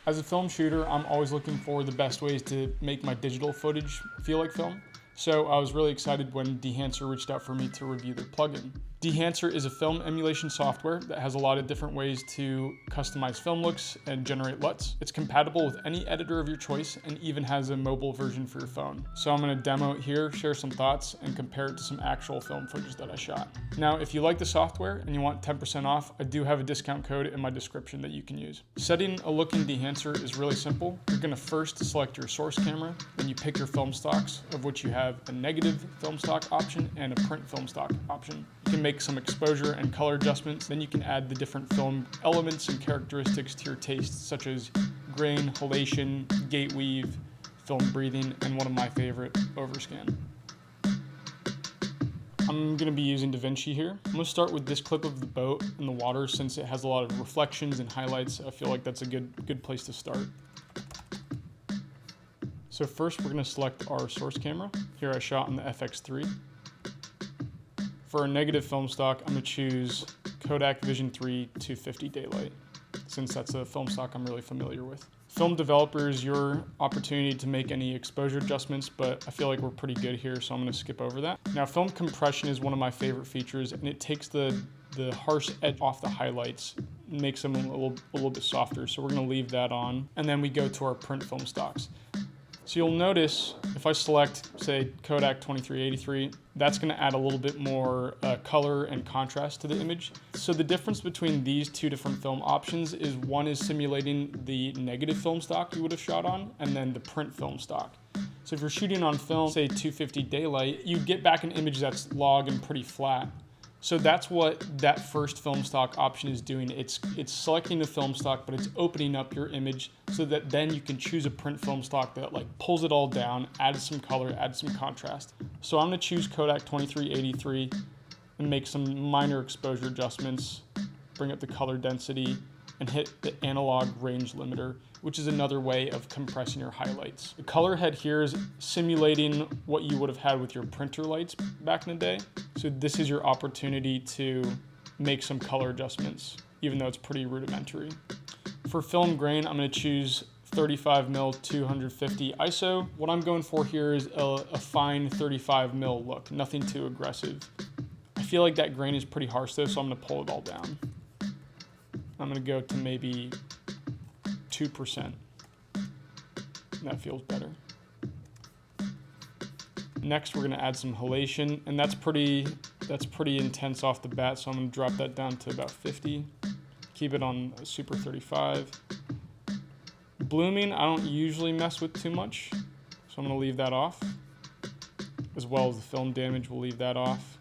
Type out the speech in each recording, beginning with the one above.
As a film shooter, I'm always looking for the best ways to make my digital footage feel like film. So I was really excited when Dehancer reached out for me to review their plugin. Dehancer is a film emulation software that has a lot of different ways to customize film looks and generate LUTs. It's compatible with any editor of your choice and even has a mobile version for your phone. So I'm gonna demo it here, share some thoughts, and compare it to some actual film footage that I shot. Now, if you like the software and you want 10% off, I do have a discount code in my description that you can use. Setting a look in Dehancer is really simple. You're gonna first select your source camera, then you pick your film stocks, of which you have a negative film stock option and a print film stock option. You can make some exposure and color adjustments. Then you can add the different film elements and characteristics to your taste, such as grain, halation, gate weave, film breathing, and one of my favorite, overscan. I'm gonna be using DaVinci here. I'm gonna start with this clip of the boat in the water since it has a lot of reflections and highlights. I feel like that's a good place to start. So first we're gonna select our source camera. Here I shot in the FX3. For a negative film stock, I'm gonna choose Kodak Vision 3 250 Daylight, since that's a film stock I'm really familiar with. Film developers, your opportunity to make any exposure adjustments, but I feel like we're pretty good here, so I'm gonna skip over that. Now, film compression is one of my favorite features, and it takes the harsh edge off the highlights, makes them a little bit softer, so we're gonna leave that on. And then we go to our print film stocks. So you'll notice if I select, say, Kodak 2383, that's gonna add a little bit more color and contrast to the image. So the difference between these two different film options is one is simulating the negative film stock you would have shot on, and then the print film stock. So if you're shooting on film, say 250 Daylight, you get back an image that's log and pretty flat. So that's what that first film stock option is doing. It's selecting the film stock, but it's opening up your image so that then you can choose a print film stock that like pulls it all down, adds some color, adds some contrast. So I'm gonna choose Kodak 2383 and make some minor exposure adjustments, bring up the color density, and hit the analog range limiter, which is another way of compressing your highlights. The color head here is simulating what you would have had with your printer lights back in the day. So this is your opportunity to make some color adjustments, even though it's pretty rudimentary. For film grain, I'm gonna choose 35mm 250 ISO. What I'm going for here is a fine 35mm look, nothing too aggressive. I feel like that grain is pretty harsh though, so I'm gonna pull it all down. I'm gonna go to maybe 2%. That feels better. Next, we're gonna add some halation, and that's pretty intense off the bat, so I'm gonna drop that down to about 50. Keep it on Super 35. Blooming, I don't usually mess with too much, so I'm gonna leave that off. As well as the film damage, we'll leave that off.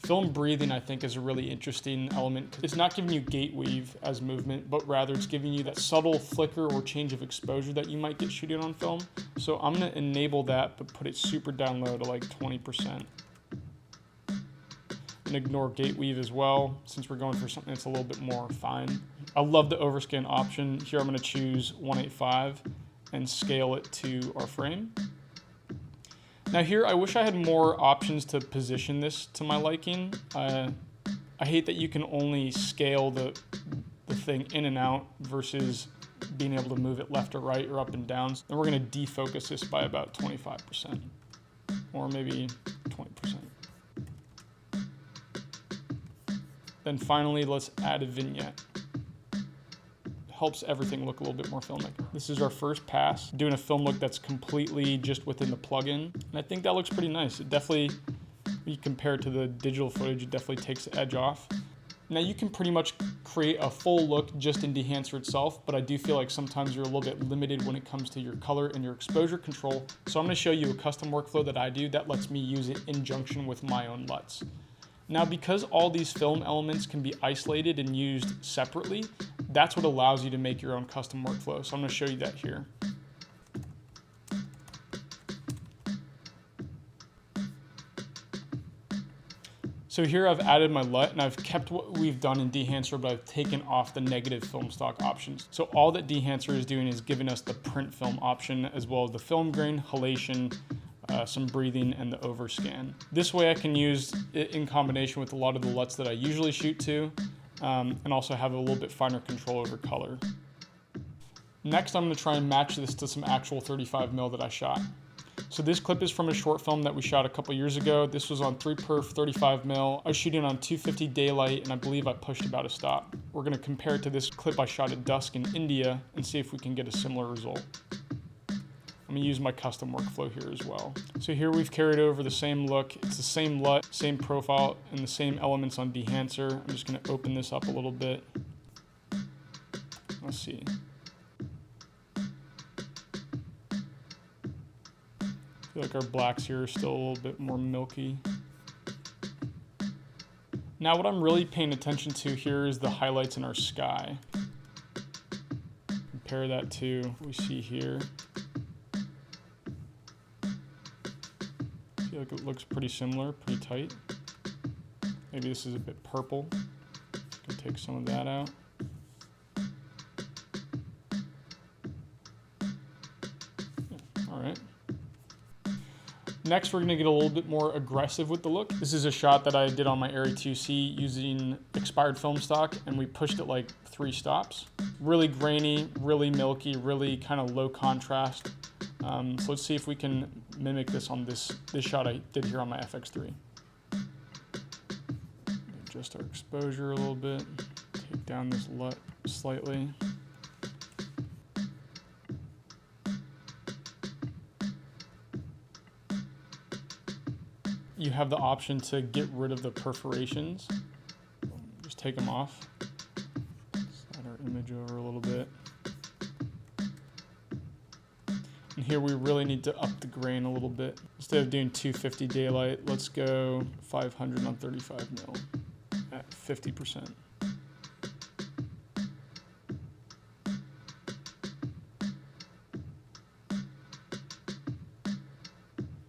Film breathing, I think, is a really interesting element. It's not giving you gate weave as movement, but rather it's giving you that subtle flicker or change of exposure that you might get shooting on film. So I'm gonna enable that, but put it super down low to like 20%. And ignore gate weave as well, since we're going for something that's a little bit more fine. I love the overscan option. Here I'm gonna choose 185 and scale it to our frame. Now here, I wish I had more options to position this to my liking. I hate that you can only scale the thing in and out versus being able to move it left or right or up and down. Then we're gonna defocus this by about 25%, or maybe 20%. Then finally, let's add a vignette. Helps everything look a little bit more filmic. This is our first pass, doing a film look that's completely just within the plugin. And I think that looks pretty nice. It definitely, when you compare it to the digital footage, it definitely takes the edge off. Now you can pretty much create a full look just in Dehancer itself, but I do feel like sometimes you're a little bit limited when it comes to your color and your exposure control. So I'm gonna show you a custom workflow that I do that lets me use it in conjunction with my own LUTs. Now, because all these film elements can be isolated and used separately, that's what allows you to make your own custom workflow. So I'm gonna show you that here. So here I've added my LUT and I've kept what we've done in Dehancer, but I've taken off the negative film stock options. So all that Dehancer is doing is giving us the print film option as well as the film grain, halation, some breathing, and the overscan. This way I can use it in combination with a lot of the LUTs that I usually shoot to, and also have a little bit finer control over color. Next, I'm gonna try and match this to some actual 35mm that I shot. So this clip is from a short film that we shot a couple years ago. This was on 3perf 35mm. I was shooting on 250 daylight, and I believe I pushed about a stop. We're gonna compare it to this clip I shot at dusk in India and see if we can get a similar result. I'm gonna use my custom workflow here as well. So here we've carried over the same look. It's the same LUT, same profile, and the same elements on Dehancer. I'm just gonna open this up a little bit. Let's see. I feel like our blacks here are still a little bit more milky. Now what I'm really paying attention to here is the highlights in our sky. Compare that to what we see here. I feel like it looks pretty similar, pretty tight. Maybe this is a bit purple. I can take some of that out. Yeah, all right. Next, we're gonna get a little bit more aggressive with the look. This is a shot that I did on my Arri 2C using expired film stock, and we pushed it like 3 stops. Really grainy, really milky, really kind of low contrast. So let's see if we can mimic this on this shot I did here on my FX3. Adjust our exposure a little bit, take down this LUT slightly. You have the option to get rid of the perforations. Just take them off. Slide our image over a little bit. And here we really need to up the grain a little bit. Instead of doing 250 daylight, let's go 500 on 35mm at 50%.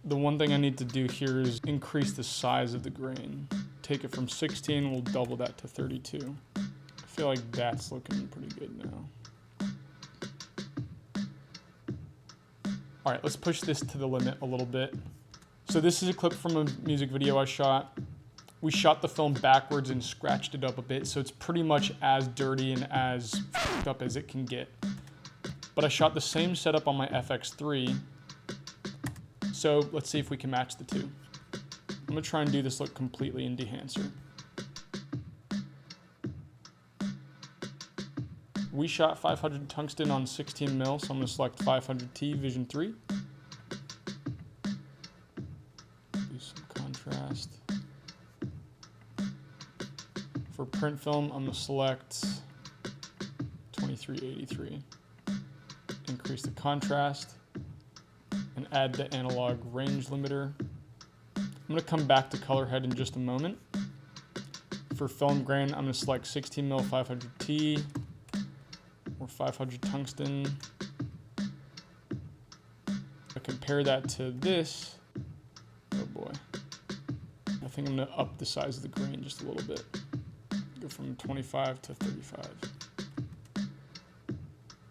The one thing I need to do here is increase the size of the grain. Take it from 16, we'll double that to 32. I feel like that's looking pretty good now. All right, let's push this to the limit a little bit. So this is a clip from a music video I shot. We shot the film backwards and scratched it up a bit, so it's pretty much as dirty and as f***ed up as it can get. But I shot the same setup on my FX3, so let's see if we can match the two. I'm gonna try and do this look completely in Dehancer. We shot 500 tungsten on 16mm, so I'm gonna select 500T Vision 3. Do some contrast. For print film, I'm gonna select 2383. Increase the contrast and add the analog range limiter. I'm gonna come back to color head in just a moment. For film grain, I'm gonna select 16mm 500T or 500 tungsten. I compare that to this. Oh boy. I think I'm gonna up the size of the grain just a little bit. Go from 25 to 35.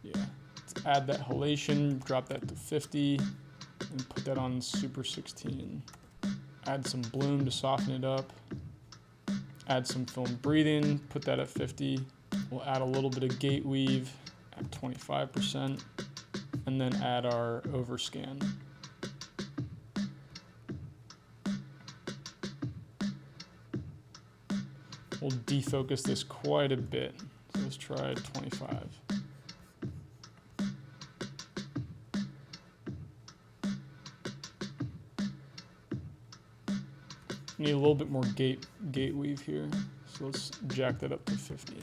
Yeah. Let's add that halation, drop that to 50, and put that on Super 16. Add some bloom to soften it up. Add some film breathing, put that at 50. We'll add a little bit of gate weave at 25%, and then add our overscan. We'll defocus this quite a bit. So let's try 25. Need a little bit more gate weave here. So let's jack that up to 50.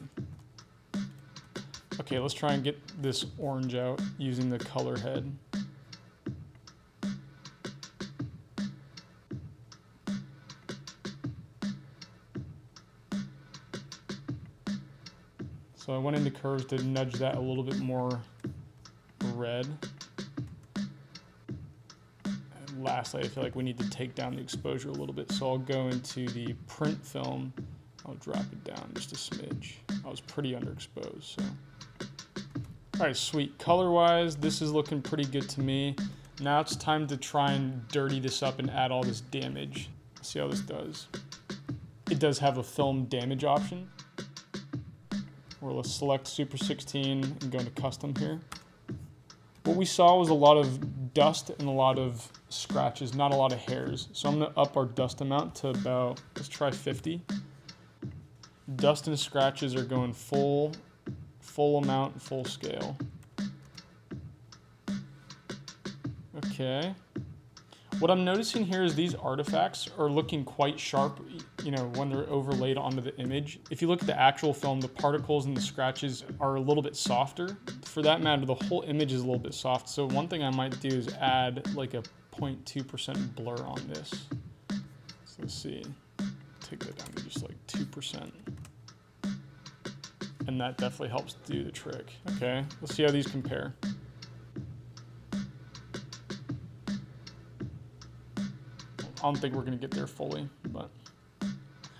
Okay, let's try and get this orange out using the color head. So I went into curves to nudge that a little bit more red. And lastly, I feel like we need to take down the exposure a little bit. So I'll go into the print film. I'll drop it down just a smidge. I was pretty underexposed, so. All right, sweet. Color-wise, this is looking pretty good to me. Now it's time to try and dirty this up and add all this damage. Let's see how this does. It does have a film damage option. Or let's select Super 16 and go into custom here. What we saw was a lot of dust and a lot of scratches, not a lot of hairs. So I'm gonna up our dust amount to about, let's try 50. Dust and scratches are going full amount, full scale. Okay. What I'm noticing here is these artifacts are looking quite sharp, you know, when they're overlaid onto the image. If you look at the actual film, the particles and the scratches are a little bit softer. For that matter, the whole image is a little bit soft. So one thing I might do is add like a 0.2% blur on this. So let's see, take that down to just like 2%. And that definitely helps do the trick. Okay, let's see how these compare. I don't think we're gonna get there fully, but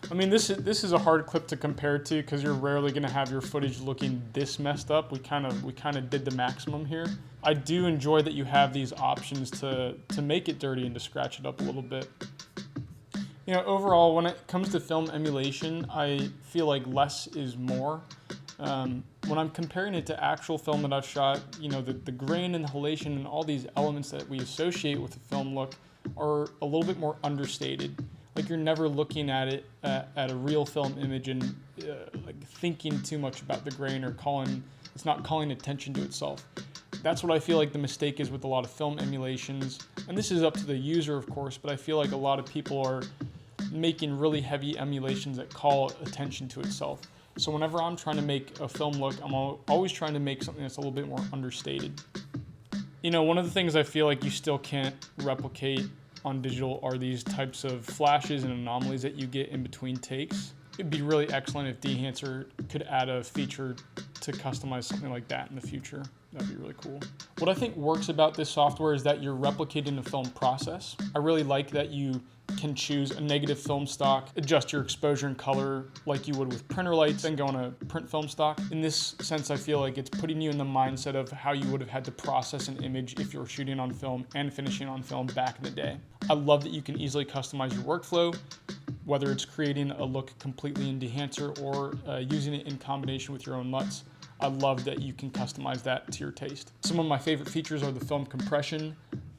I mean, this is a hard clip to compare to because you're rarely gonna have your footage looking this messed up. We kind of did the maximum here. I do enjoy that you have these options to make it dirty and to scratch it up a little bit. You know, overall, when it comes to film emulation, I feel like less is more. When I'm comparing it to actual film that I've shot, you know, the grain and the halation and all these elements that we associate with the film look are a little bit more understated. Like you're never looking at it at a real film image and like thinking too much about the grain or it's not calling attention to itself. That's what I feel like the mistake is with a lot of film emulations. And this is up to the user, of course, but I feel like a lot of people are making really heavy emulations that call attention to itself. So whenever I'm trying to make a film look, I'm always trying to make something that's a little bit more understated. You know, one of the things I feel like you still can't replicate on digital are these types of flashes and anomalies that you get in between takes. It'd be really excellent if Dehancer could add a feature to customize something like that in the future. That'd be really cool. What I think works about this software is that you're replicating the film process. I really like that you can choose a negative film stock, adjust your exposure and color like you would with printer lights, then go on a print film stock. In this sense, I feel like it's putting you in the mindset of how you would have had to process an image if you were shooting on film and finishing on film back in the day. I love that you can easily customize your workflow, whether it's creating a look completely in Dehancer or using it in combination with your own LUTs. I love that you can customize that to your taste. Some of my favorite features are the film compression,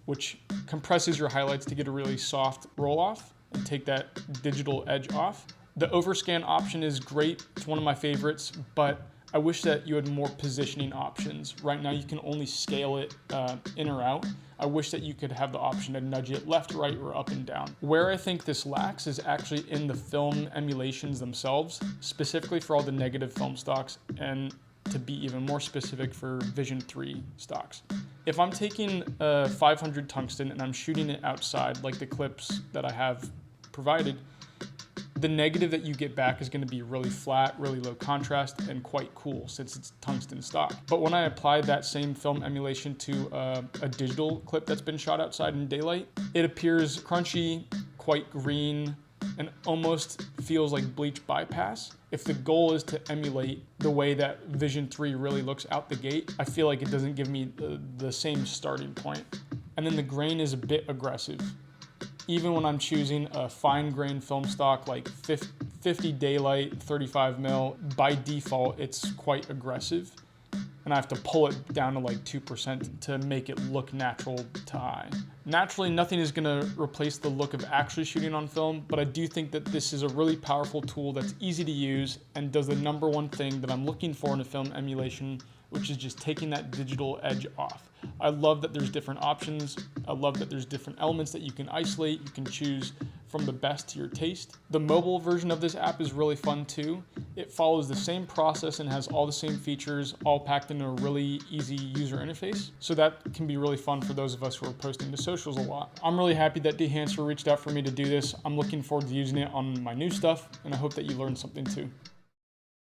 which compresses your highlights to get a really soft roll off and take that digital edge off. The overscan option is great. It's one of my favorites, but I wish that you had more positioning options. Right now you can only scale it in or out. I wish that you could have the option to nudge it left, right, or up and down. Where I think this lacks is actually in the film emulations themselves, specifically for all the negative film stocks, and to be even more specific for Vision 3 stocks. If I'm taking a 500 tungsten and I'm shooting it outside, like the clips that I have provided, the negative that you get back is going to be really flat, really low contrast, and quite cool since it's tungsten stock. But when I apply that same film emulation to a digital clip that's been shot outside in daylight, it appears crunchy, quite green, and almost feels like bleach bypass. If the goal is to emulate the way that Vision 3 really looks out the gate, I feel like it doesn't give me the same starting point. And then the grain is a bit aggressive. Even when I'm choosing a fine grain film stock like 50 daylight, 35 mil, by default, it's quite aggressive. And I have to pull it down to like 2% to make it look natural to eye. Naturally, nothing is gonna replace the look of actually shooting on film, but I do think that this is a really powerful tool that's easy to use and does the number one thing that I'm looking for in a film emulation, which is just taking that digital edge off. I love that there's different options. I love that there's different elements that you can isolate. You can choose from the best to your taste. The mobile version of this app is really fun too. It follows the same process and has all the same features, all packed into a really easy user interface. So that can be really fun for those of us who are posting to socials a lot. I'm really happy that Dehancer reached out for me to do this. I'm looking forward to using it on my new stuff, and I hope that you learned something too.